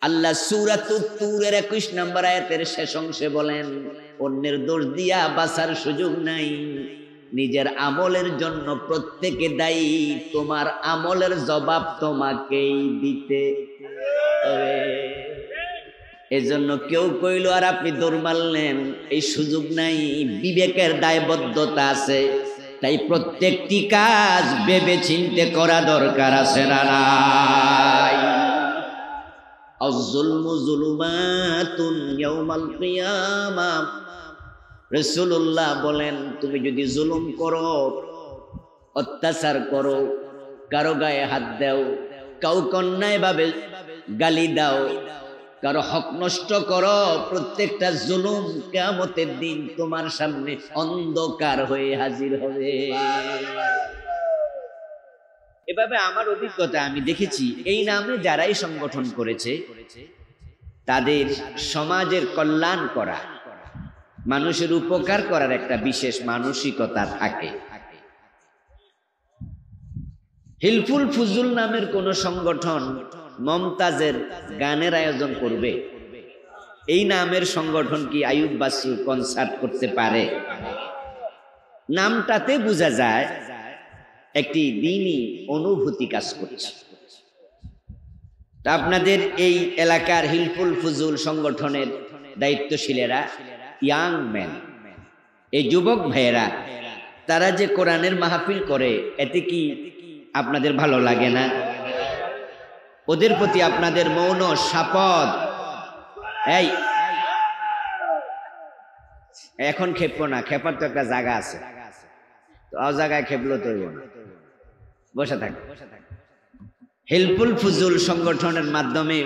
আল্লাহ সূরাতুত তুরের 21 নম্বর আয়াতের শেষ অংশে বলেন, অন্যের দোষ দিয়া বাঁচার সুযোগ নাই, নিজের আমলের জন্য প্রত্যেকে দায়ী, তোমার আমলের জবাব তোমাকেই দিতে হবে। এজন্য কেউ কইল আর আপনি দৌড় মারলেন, এই সুযোগ নাই, বিবেকের দায়বদ্ধতা আছে। তাই প্রত্যেকটি কাজ ভেবে চিন্তে করা দরকার আছে না নাই? আয-যুলমু যুলুমাতুন ইয়াউমাল কিয়ামাহ। রাসূলুল্লাহ বলেন, তুমি যদি জুলুম করো, অত্যাচার করো, কারো গায়ে হাত দাও, কাউকে অন্যায়ভাবে গালি দাও, কারো হক নষ্ট করো, প্রত্যেকটা জুলুম কিয়ামতের দিন তোমার সামনে অন্ধকার হয়ে হাজির হবে। এভাবে আমার অভিজ্ঞতা আমি দেখেছি, এই নামে যারাই সংগঠন করেছে তাদের সমাজের কল্যাণ করা, মানুষের উপকার করার একটা বিশেষ মানসিকতা থাকে। হিলফুল ফুজুল নামের কোন সংগঠন মমতাজের গানের আয়োজন করবে? এই নামের সংগঠন কি আইয়ুব বাচ্চু কনসার্ট করতে পারে? নামটাতে বোঝা যায় একটি দ্বীনি অনুভূতি কাজ করছে। তা আপনাদের এই এলাকার হিলফুল ফুজুল সংগঠনের দায়িত্বশীলেরা, ইয়াং ম্যান, এই যুবক ভাইয়েরা, তারা যে কোরআনের মাহফিল করে, এতে কি আপনাদের ভালো লাগে না? ওদের প্রতি আপনাদের মৌন শপথ, এই এখন খেপো না, খেপার তো একটা জায়গা আছে, তো জায়গায় খেপলো তো বসে থাক। হিলফুল ফুজুল সংগঠনের মাধ্যমে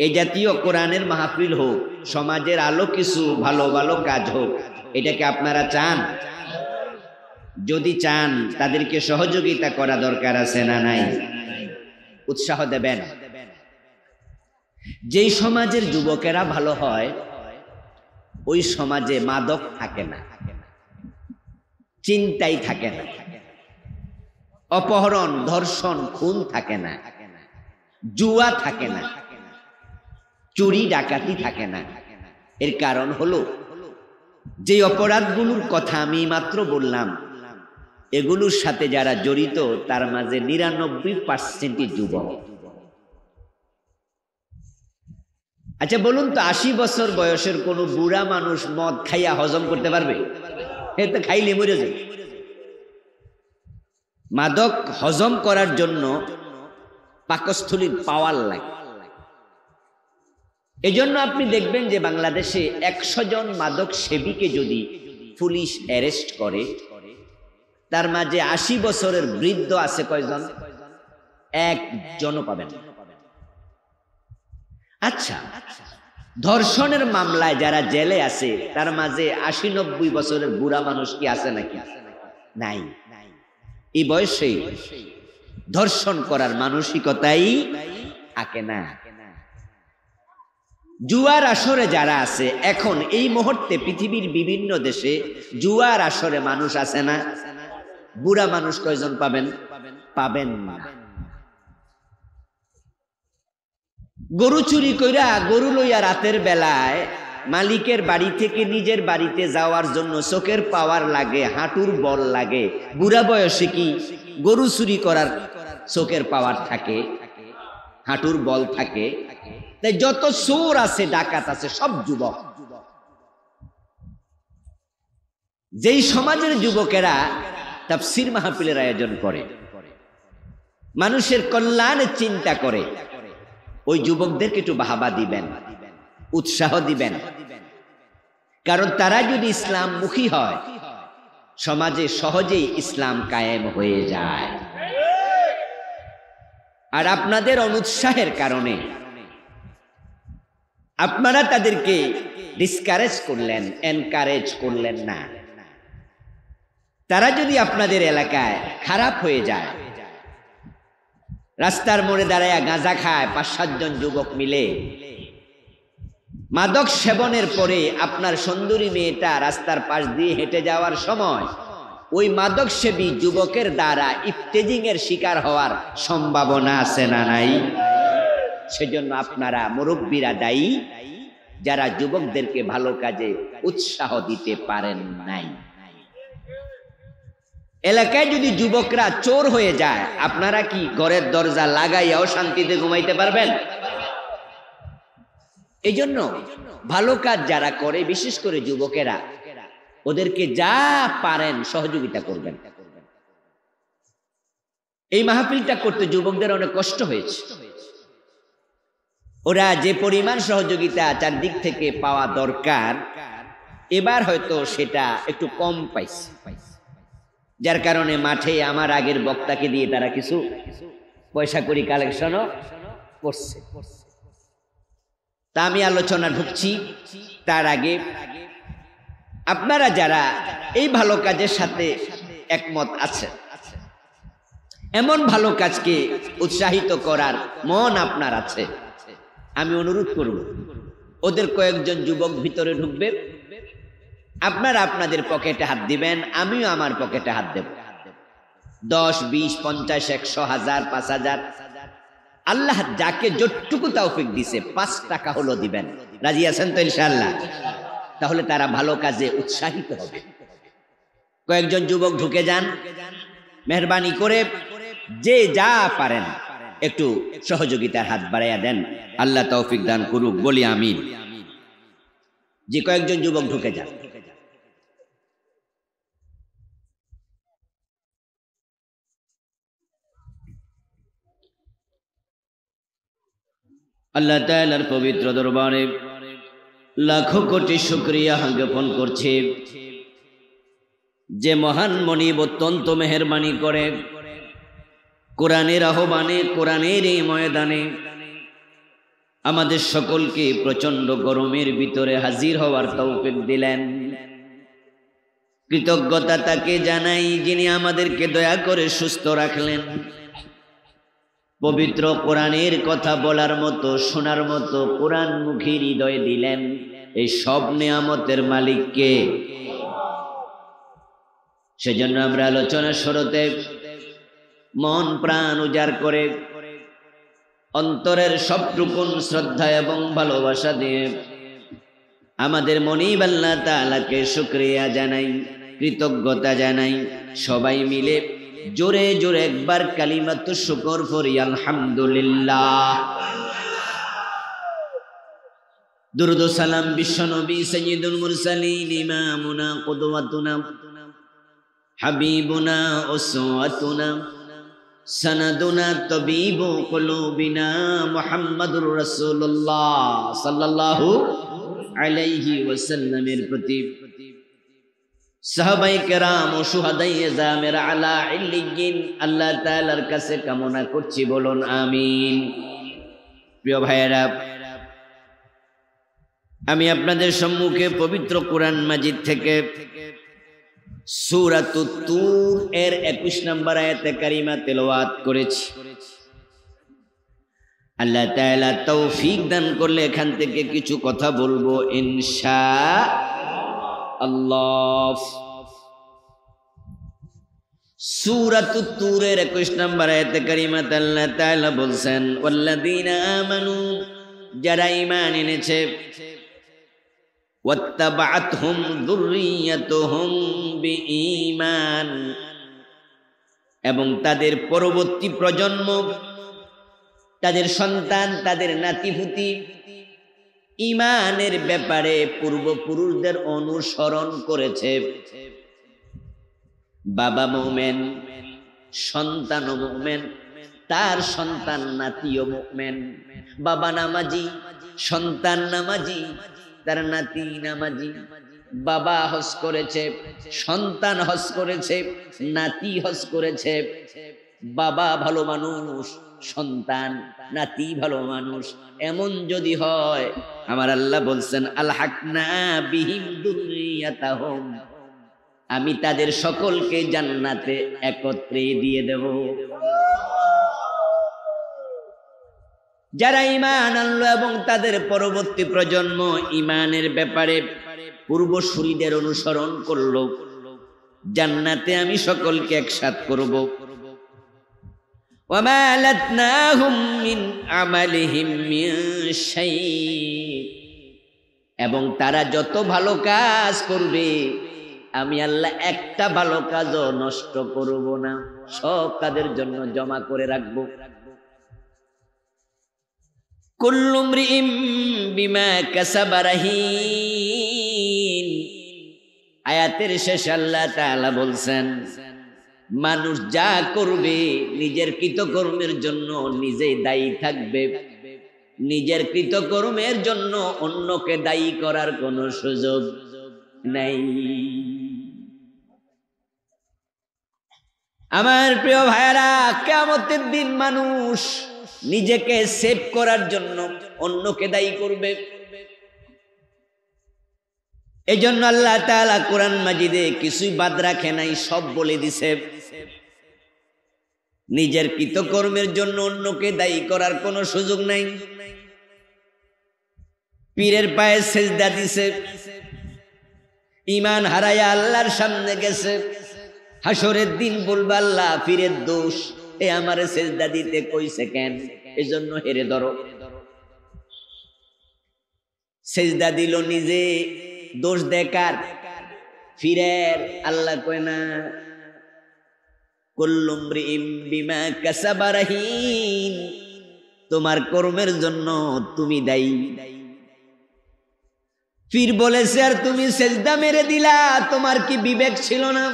এই জাতীয় কোরআনের মাহফিল হোক, সমাজের আলো কিছু ভালো ভালো কাজ হোক, এটাকে আপনারা চান? যদি চান, তাদেরকে সহযোগিতা করা দরকার আছে না নাই? উৎসাহ দেবেন। যেই সমাজের যুবকেরা ভালো হয়, ওই সমাজে মাদক থাকে না, চিন্তাই থাকে না, অপহরণ, ধর্ষণ, খুন থাকে না, জুয়া থাকে না, চুরি ডাকাতি থাকে না। এর কারণ হলো, যে অপরাধগুলোর কথা আমি মাত্র বললাম, এগুলোর সাথে যারা জড়িত তার মাঝে 99% যুবক। আচ্ছা বলুন তো, 80 বছর বয়সের কোন বুড়া মানুষ মদ খাইয়া হজম করতে পারবে? এ তো খাইলে মরে যায়। মাদক হজম করার জন্য পাকস্থলীর পাওয়ার লাগে। এজন্য আপনি দেখবেন যে বাংলাদেশে 100 জন মাদক সেবীকে যদি পুলিশ অ্যারেস্ট করে, তার মাঝে 80 বছরের বৃদ্ধ আছে কয়জন? একজনও পাবেন। আচ্ছা, ধর্ষণের মামলায় যারা জেলে আছে, তার মাঝে 80-90 বছরের বুড়া মানুষ কি আছে নাকি? নাই। এই বয়সে ধর্ষণ করার মানসিকতাই থাকে না। জুয়ার আসরে যারা আছে, এখন এই মুহূর্তে পৃথিবীর বিভিন্ন দেশে জুয়ার আসরে মানুষ আছে না? বুড়া মানুষ কয়জন পাবেন? পাবেন না। গরু চুরি কইরা, গরু লইয়া রাতের বেলায় মালিকের বাড়ি থেকে নিজের বাড়িতে যাওয়ার জন্য চোখের পাওয়ার লাগে, হাঁটুর বল লাগে। বুড়া বয়সে কি গরু চুরি করার চোখের পাওয়ার থাকে, হাঁটুর বল থাকে? তাই যত চোর আছে, ডাকাত আছে, সব যুবক। যেই সমাজের যুবকেরা তাফসীর মাহফিলের আয়োজন করে, মানুষের কল্যাণের চিন্তা করে, ওই যুবকদেরকে একটু বাহবা দিবেন, উৎসাহ দিবেন। কারণ তারা যদি ইসলাম মুখী হয়, সমাজে সহজেই ইসলাম কায়েম হয়ে যায়। আর আপনাদের অনুৎসাহের কারণে আপনারা তাদেরকে ডিসকারেজ করলেন, এনকারেজ করলেন না। তারা যদি আপনাদের এলাকায় খারাপ হয়ে যায়, রাস্তার মোড়ে দাঁড়ায়া গাঁজা খায় 5-7 জন যুবক মিলে, মাদক সেবনের পরে আপনার সুন্দরী মেয়েটা রাস্তার পাশ দিয়ে হেঁটে যাওয়ার সময় ওই মাদক সেবী যুবকের দ্বারা ইফতেজিং এর শিকার হওয়ার সম্ভাবনা আছে না নাই? সেজন্য আপনারা মুরব্বীরা দায়ী, যারা যুবকদেরকে ভালো কাজে উৎসাহ দিতে পারেন নাই। এলাকায় যদি যুবকরা চোর হয়ে যায়, আপনারা কি ঘরের দরজা লাগাইয়াও শান্তিতে ঘুমাইতে পারবেন? এই জন্য ভালো কাজ যারা করে, বিশেষ করে যুবকেরা, ওদেরকে যা পারেন সহযোগিতা করবেন। এই মাহফিলটা করতে যুবকদের অনেক কষ্ট হয়েছে। ওরা যে পরিমাণ সহযোগিতা চারদিক থেকে পাওয়া দরকার, এবার হয়তো সেটা একটু কম পাইছে, যার কারণে মাঠে আমার আগের বক্তাকে দিয়ে তারা কিছু পয়সা করি কালেকশনও করছে। তা আমি আলোচনা ঢুকছি, তার আগে আপনারা যারা এই ভালো কাজের সাথে একমত আছেন, এমন ভালো কাজকে উৎসাহিত করার মন আপনার আছে, আমি অনুরোধ করব ওদের কয়েকজন যুবক ভিতরে ঢুকবে, আপনারা আপনাদের পকেটে হাত দিবেন, আমিও আমার পকেটে হাত দেব। 10, 20, 50, 100, 1000, 5000, আল্লাহ যাকে যতটুকু তৌফিক দিছে 5 টাকা হলো দিবেন। রাজি আছেন তো ইনশাআল্লাহ? তাহলে তারা ভালো কাজে উৎসাহিত হবে। কয়েকজন যুবক ঢুকে যান, মেহরবানি করে যে যা পারেন একটু সহযোগিতার হাত বাড়াইয়া দেন। আল্লাহ তৌফিক দান করুক, বলি আমিন। যে কয়েকজন যুবক ঢুকে যান। আল্লাহ তাআলার পবিত্র দরবারে লাখো কোটি শুকরিয়া জ্ঞাপন করছি, যে মহান মনিব অত্যন্ত মেহেরবানি করে কোরআনের আহ্বানে, কোরআনের এই ময়দানে আমাদের সকলকে প্রচন্ড গরমের ভিতরে হাজির হওয়ার তৌফিক দিলেন। কৃতজ্ঞতা তাকে জানাই যিনি আমাদেরকে দয়া করে সুস্থ রাখলেন, পবিত্র কোরআনের কথা বলার মতো, শোনার মতো কোরআনমুখী হৃদয় দিলেন। এই সব নিয়ামতের মালিককে। সেজন্য আমরা আলোচনা শুরুতে মন প্রাণ উজাড় করে অন্তরের সবটুকুন শ্রদ্ধা এবং ভালোবাসা দিয়ে আমাদের মনিব আল্লাহ তাআলাকে শুকরিয়া জানাই, কৃতজ্ঞতা জানাই। সবাই মিলে জোরে জোরে একবার কালিমাতুশ শুকর পড়ি, আলহামদুলিল্লাহ। দুরূদ ও সালাম বিশ্বনবী সাইয়্যিদুল মুরসালিন, ইমামুনা কুদওয়াতুনা হাবিবুনা উসওয়াতুনা সনদুনা তাবিবু কুলুবিনা মুহাম্মাদুর রাসূলুল্লাহ সাল্লাল্লাহু আলাইহি ওয়াসাল্লামের প্রতি, সাহাবায়ে কেরাম ও শুহাদায়ে জামের আলা ইল্লিয়িন আল্লাহ তাআলার কাছে কামনা করছি, বলুন আমিন। প্রিয় ভাইয়েরা, আমি আপনাদের সম্মুখে পবিত্র কোরআন মাজিদ থেকে সূরাতুত তুর এর 21 নম্বর আয়াতে কারিমা তেলাওয়াত করেছি। আল্লাহ তাআলা তৌফিক দান করলে এখান থেকে কিছু কথা বলবো ইনশাআল্লাহ। সূরাতুত তুরের 21 নম্বর আয়াতে কারিমাতে আল্লাহ তাআলা বলছেন, ওয়াল্লাযীনা আমানু, যারা ঈমান এনেছে, ওয়াত্তাবাআতহুম যুররিয়াতুহুম বিঈমান, এবং তাদের পরবর্তী প্রজন্ম, তাদের সন্তান, তাদের নাতিপুতি ঈমানের ব্যাপারে পূর্বপুরুষদের অনুসরণ করেছে। বাবা মুমিন, সন্তানও মুমিন, তার সন্তান নাতিও মুমিন। বাবা নামাজি, সন্তান নামাজি, তার নাতি নামাজি। বাবা হজ করেছে, সন্তান হজ করেছে, নাতি হজ করেছে। বাবা ভালো মানুষ, সন্তান নাতি ভালো মানুষ। এমন যদি হয়, আমার আল্লাহ বলছেন, আলহাকনা বিহিম যুররিয়াতাহুম, আমি তাদের সকলকে জান্নাতে একত্রে দিয়ে দেব। যারা ঈমান আনলো এবং তাদের পরবর্তী প্রজন্ম ঈমানের ব্যাপারে পূর্বসূরীদের অনুসরণ করলো, জান্নাতে আমি সকলকে একসাথ করব। ওয়ামা লাতনাহুম মিন আমালিহিম মিন শাই, এবং তারা যত ভালো কাজ করবে আমি আল্লাহ একটা ভালো কাজও নষ্ট করব না, সব কাজের জন্য জমা করে রাখবো। কুল্লু মরিইম বিমা কাসাবা রাহিন। আয়াতের শেষে আল্লাহ তাআলা বলছেন, মানুষ যা করবে নিজের কৃতকর্মের জন্য নিজেই দায়ী থাকবে, নিজের কৃতকর্মের জন্য অন্যকে দায়ী করার কোনো সুযোগ নাই। আমার প্রিয় ভাইরা, কিয়ামতের দিন মানুষ নিজেকে সেভ করার জন্য অন্যকে দায়ী করবে। এজন্য আল্লাহ তাআলা কোরআন মাজিদে কিছুই বাদ রাখে নাই, সব বলে দিছে। নিজের কৃতকর্মের জন্য অন্যকে দায়ী করার কোনো সুযোগ নাই। পীরের পায়ে সেজদা দিছে, ঈমান হারায়া আল্লাহর সামনে গেছে, হাসরের দিন বলবে আল্লাহ পীরের দোষ, এ আমারে সেজদা দিতে কইছে কেন, এজন্য হেরে ধরো। সেজদা দিল নিজে, দোষ দেখার পীরের? আল্লাহ কয় না, কুল্লু মরিইম বিমা কাসাবা রাহিন, তোমার কর্মের জন্য তুমি দায়ী। পীর বলেছে আর তুমি সেজদা মেরে দিলা, তোমার কি বিবেক ছিল না?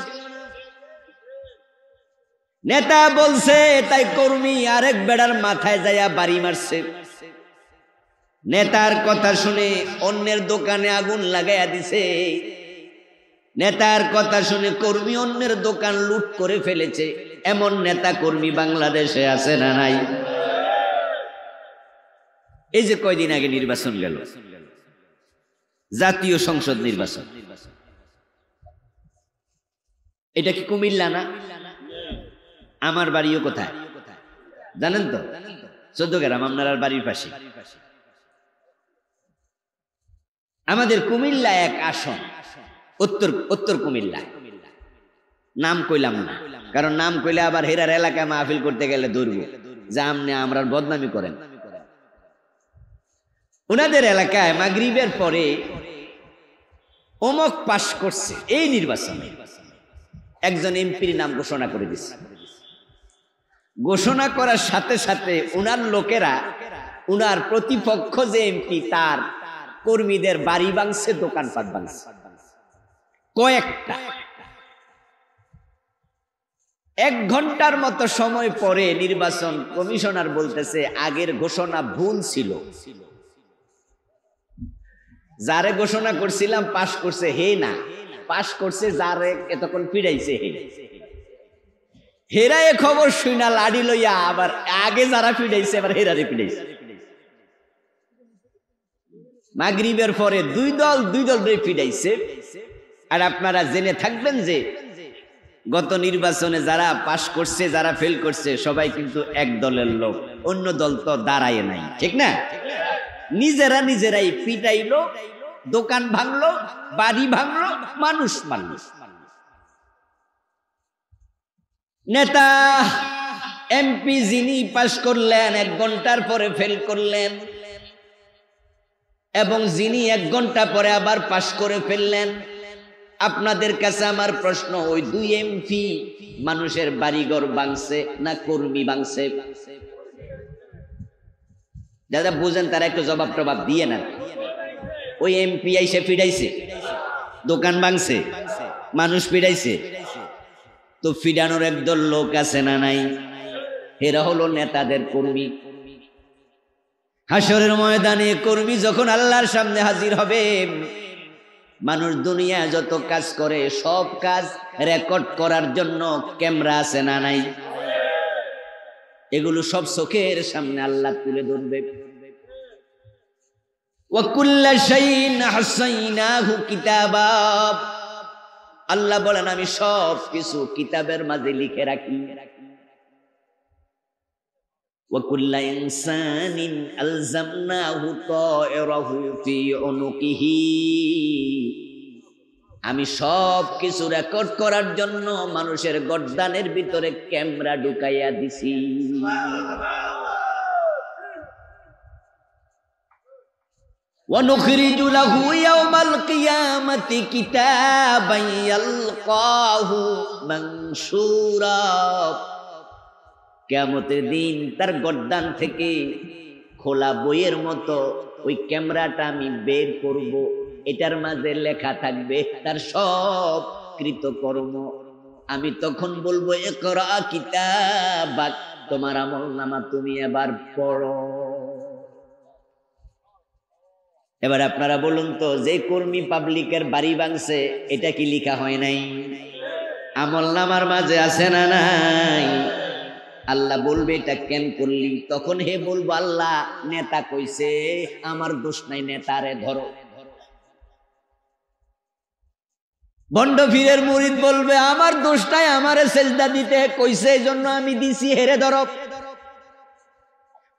নেতা বলছে তাই কর্মী আরেক বেড়ার মাথায় যায়া বাড়ি মারছে। নেতার কথা শুনে অন্যের দোকানে আগুন লাগাইয়া দিছে। নেতার কথা শুনে কর্মী অন্যের দোকান লুট করে ফেলেছে। এমন নেতা কর্মী বাংলাদেশে আছে না নাই? এই যে কয়দিন আগে নির্বাচন গেল, জাতীয় সংসদ নির্বাচন, এটা কি কুমিল্লা না? আমার বাড়িও কোথায় জানেন তো? 14 গ্রাম, আপনার বাড়ির পাশে। আমাদের কুমিল্লা এক আসন, উত্তর কুমিল্লা। নাম কইলাম না, কারণ নাম কইলে আবার হেরার এলাকায় মাহফিল করতে গেলে ধরবো যে আমনে আমরা বদনামি করেন। ওনাদের এলাকায় মাগরিবের পরে অমক পাশ করছে, এই নির্বাচনে একজন এমপির নাম ঘোষণা করে দিচ্ছে। ঘোষণা করার সাথে সাথে উনার লোকেরা, উনার প্রতিপক্ষ যে এমপি, তার কর্মীদের বাড়ি ভাঙছে, দোকানপাট ভাঙছে কয়েকটা। 1 ঘন্টার মতো সময় পরে নির্বাচন কমিশনার বলতেছে আগের ঘোষণা ভুল ছিল, যারে ঘোষণা করছিলাম পাশ করছে হে না, পাশ করছে যারে এতক্ষণ পিড়াইছে হে। হেরা এ খবর শুনা লাড়ি লইয়া আবার আগে যারা পিড়াইছে আবার হেরারে পিড়াইছে। মাগরিবের পরে দুই দল পিড়াইছে। আর আপনারা জেনে থাকবেন যে গত নির্বাচনে যারা পাশ করছে, যারা ফেল করছে, সবাই কিন্তু এক দলের লোক, অন্য দল তো দাঁড়ায় নাই, ঠিক না? নিজেরাই পিটাইলো, দোকান ভাঙলো, বাড়ি ভাঙলো, মানুষ মারল। নেতা এমপি যিনি পাশ করলেন 1 ঘন্টার পরে ফেল করলেন, এবং যিনি 1 ঘন্টা পরে আবার পাশ করে ফেললেন। আপনাদের কাছে আমার প্রশ্ন, ওই 2 এমপি মানুষের বাড়িঘর ভাঙছে না কর্মী ভাঙছে? যারা বুঝেন তারা একটু জবাব টবাব দিয়ে না। ওই এমপি আইসে ফিডাইছে, দোকান ভাঙছে, মানুষ ফিডাইছে, তো ফিডানোর একদল লোক আছে না নাই? এরা হলো নেতাদের কর্মী। হাসরের ময়দানে কর্মী যখন আল্লাহর সামনে হাজির হবে, মানুষ দুনিয়া যত কাজ করে সব কাজ রেকর্ড করার জন্য ক্যামেরা আছে না নাই? এগুলো সব চোখের সামনে আল্লাহ তুলে ধরবে। ওয়া কুল্লা শাইইন হাসাইনাহু কিতাবা, আল্লাহ বলেন আমি সব কিছু কিতাবের মাঝে লিখে রাখি। ওয়া কুল্লা ইনসানিন আলজামনাহু তায়রাহু ফি উনুকিহি, আমি সব কিছু রেকর্ড করার জন্য মানুষের গর্দানের ভিতরে ক্যামেরা ঢুকাইয়া দিছি। وَنُخْرِجُ لَهُ يَوْمَ الْقِيَامَةِ كِتَابًا يَلْقَاهُ مَنشُورًا। কিয়ামতের দিন তার গর্দান থেকে খোলা বইয়ের মতো ওই ক্যামেরাটা আমি বের করব, এটার মাঝে লেখা থাকবে তার সব কৃতকর্ম। আমি তখন বলবো ইকরা কিতাবাক, তোমার আমলনামা তুমি এবার পড়ো। এবার আপনারা বলুন তো, যে কর্মী পাবলিকের বাড়ি ভাঙছে এটা কি লেখা হয় নাই? আমলনামার মাঝে আছে না নাই? আল্লাহ বলবে এটা কেন করলি? তখন হে বলবো আল্লাহ নেতা কইছে আমার দোষ নাই, নেতারে ধরো। বন্ড ফিরের মুরিদ বলবে আমার দোষ নাই, আমারে সেজদা দিতে কইছে এই জন্য আমি দিছি, হেরে ধরো।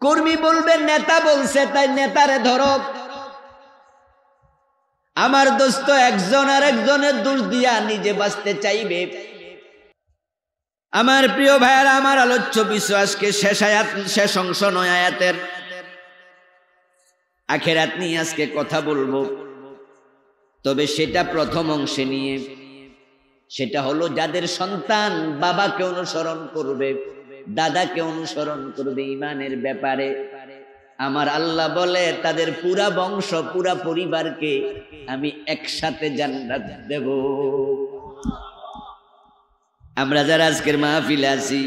কর্মী বলবে নেতা বলছে তাই নেতারে ধরো। আমার দোস্ত একজন আর একজনের দোষ দিয়া নিজে বাঁচতে চাইবে। আমার প্রিয় ভাইয়েরা, আমার আলোচ্য বিষয় আজকে শেষ অংশ নয় আয়াতের, আখিরাত নিয়ে আজকে কথা বলবো। তবে সেটা প্রথম অংশে নিয়ে, সেটা হলো যাদের সন্তান বাবাকে অনুসরণ করবে, দাদাকে অনুসরণ করবে ঈমানের ব্যাপারে, আমার আল্লাহ বলে তাদের পুরা বংশ পুরা পরিবারকে আমি একসাথে জান্নাত দেব। আমরা যারা আজকের মাহফিলে আছি,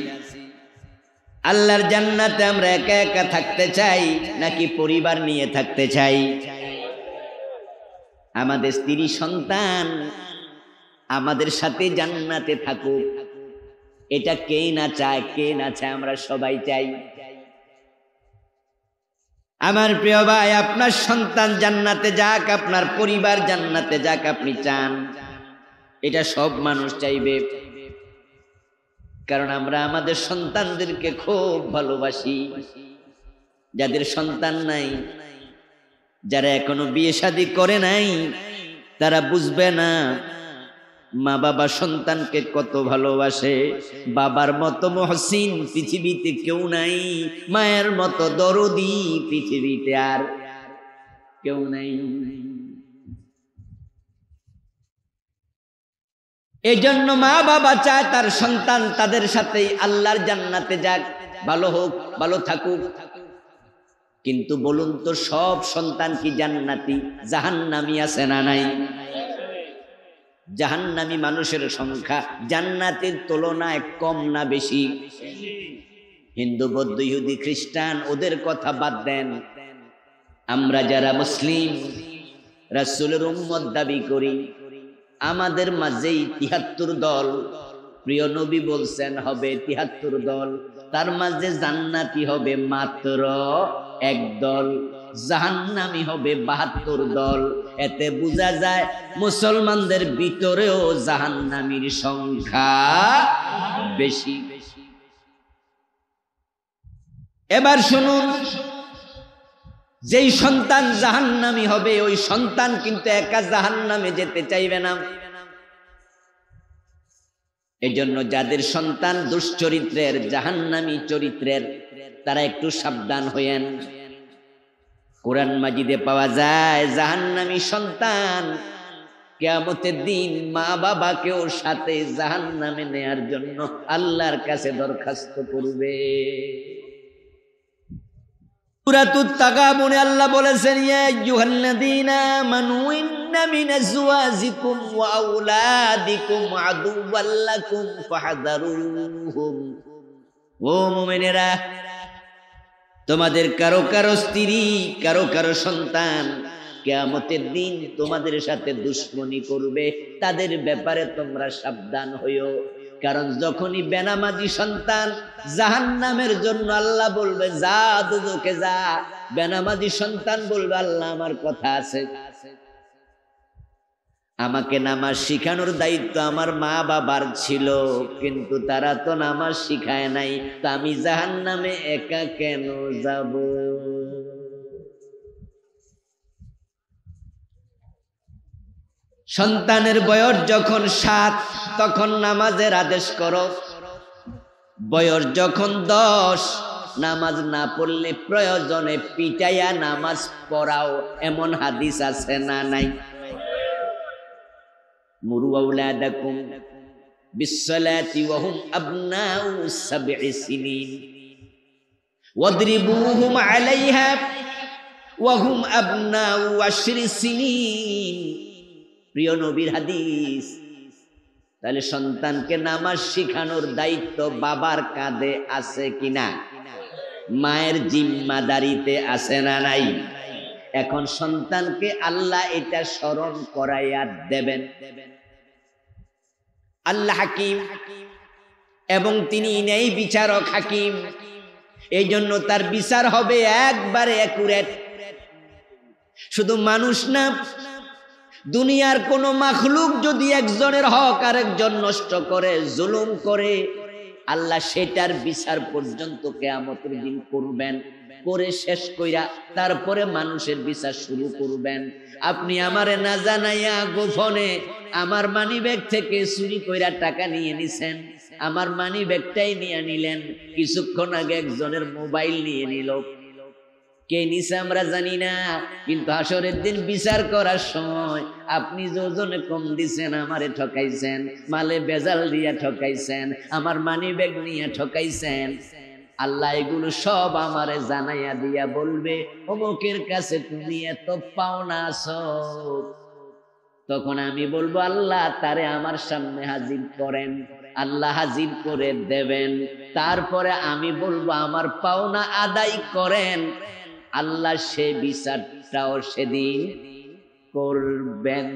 আল্লাহর জান্নাতে আমরা একা একা থাকতে চাই নাকি পরিবার নিয়ে থাকতে চাই? আমাদের স্ত্রী সন্তান আমাদের সাথে জান্নাতে থাকুক, এটা কে না চায়? কে না চায়? আমরা সবাই চাই। আমার প্রিয় ভাই, আপনার সন্তান জান্নাতে যাক, আপনার পরিবার জান্নাতে যাক, আপনি চান, এটা সব মানুষ চাইবে। কারণ আমরা আমাদের সন্তানদেরকে খুব ভালোবাসি। যাদের সন্তান নাই, যারা এখনো বিয়ে শাদী করে নাই, তারা বুঝবে না মা বাবা সন্তানকে কত ভালোবাসে। বাবার মতো মহসিন পৃথিবীতে কেউ নাই, মায়ের মতো দরদি পৃথিবীতে আর কেউ নাই। এই জন্য মা বাবা চায় তার সন্তান তাদের সাথেই আল্লাহর জান্নাতে যাক, ভালো হোক, ভালো থাকুক। কিন্তু বলুন তো, সব সন্তান কি জান্নাতি? জাহান্নামী আছে না নাই? জাহান্নামী মানুষের সংখ্যা জান্নাতের তুলনায় কম না বেশি? হিন্দু, বৌদ্ধ, ইহুদি, খ্রিস্টান ওদের কথা বাদ দেন, আমরা যারা মুসলিম রাসূলের উম্মত দাবি করি, আমাদের মাঝেই ৭৩ দল, প্রিয় নবী বলছেন হবে ৭৩ দল, তার মাঝে জান্নাতি হবে মাত্র ১ দল, জাহান্নামী হবে ৭২ দল। এতে বোঝা যায় মুসলমানদের ভিতরেও জাহান্নামীর সংখ্যা বেশি। এবার শুনুন, যেই সন্তান জাহান্নামী হবে ওই সন্তান কিন্তু একা জাহান্নামে যেতে চাইবে না। এজন্য যাদের সন্তান দুশ্চরিত্রের, জাহান্নামী চরিত্রের, তারা একটু সাবধান হইয়েন। কোরআন মাজিদে পাওয়া যায় জাহান্নামী সন্তান কিয়ামতের দিন মা বাবাকেও সাথে জাহান্নামে নেয়ার জন্য আল্লাহর কাছে দরখাস্ত করবে। সূরাতুত তাগাবুনে আল্লাহ বলেছেন, ইয়া আইয়ুহাল্লাযীনা আমানু ইন্না মিন আজওয়াজিকুম ওয়া আওলাদিকুম আদুওয়াল লাকুম ফাহযারুহুম। ও মুমিনেরা, তোমাদের কারো কারো স্ত্রী, কারো কারো সন্তান কিয়ামতের দিন তোমাদের সাথে দুশমনি করবে, তাদের ব্যাপারে তোমরা সাবধান হইও। কারণ যখনই বেনামাজি সন্তান জাহান্নামের জন্য আল্লাহ বলবে যা দুজকে যা, বেনামাজি সন্তান বলবে আল্লাহ আমার কথা আছে, আমাকে নামাজ শিখানোর দায়িত্ব আমার মা বাবার ছিল, কিন্তু তারা তো নামাজ শিখায় নাই, তো আমি জাহান্নামে একা কেন যাব? সন্তানের বয়স যখন 7 তখন নামাজের আদেশ করো, বয়স যখন 10 নামাজ না পড়লে প্রয়োজনে পিটাইয়া নামাজ পড়াও, এমন হাদিস আছে না নাই? মুরু আওলাদাকুম বিসসালাতি ওয়া হুম আবনাউ 7 সিনিন ওয়াদরিবুহুম আলাইহা ওয়া হুম আবনাউ 10 সিনিন। প্রিয় নবীর হাদিস। তাহলে সন্তানকে নামাজ শিখানোর দায়িত্ব বাবার কাঁধে আছে কিনা? মায়ের জিম্মাদারিতে আছে না নাই? এখন সন্তানকে আল্লাহ এটা স্মরণ করাইয়া দেবেন। আল্লাহ হাকিম এবং তিনি ন্যায় বিচারক হাকিম, এই জন্য তার বিচার হবে একবারে অ্যাকুরেট। শুধু মানুষ না, দুনিয়ার কোন মাখলুক যদি একজনের হক আরেকজন নষ্ট করে, জুলুম করে, আল্লাহ সেটার বিচার পর্যন্ত কিয়ামতের দিন করবেন, করে শেষ কইরা তারপরে মানুষের বিচার শুরু করবেন। আপনি আমারে না জানাইয়া গোপনে আমার মানি ব্যাগ থেকে চুরি কইরা টাকা নিয়ে নিছেন, আমার মানি ব্যাগটাই নিয়ে নিলেন, কিছুক্ষণ আগে একজনের মোবাইল নিয়ে নিল, কে নিছে আমরা জানি না, কিন্তু হাসরের দিন বিচার করার সময় আপনি যোজনে কম দিছেন আমারে ঠকাইছেন, মালে বেজাল দিয়া ঠকাইছেন, আমার মানি ব্যাগ নিয়ে ঠকাইছেন, আল্লাহ এগুলো সব আমারে জানাইয়া দিয়া বলবে অমুকের কাছে তুমি এত পাওনা আছো। তখন আমি বলবো আল্লাহ তারে আমার সামনে হাজির করেন, আল্লাহ হাজির করে দেবেন, তারপরে আমি বলবো আমার পাওনা আদায় করেন, আল্লাহ সে বিচারটাও সেদিন করবেন।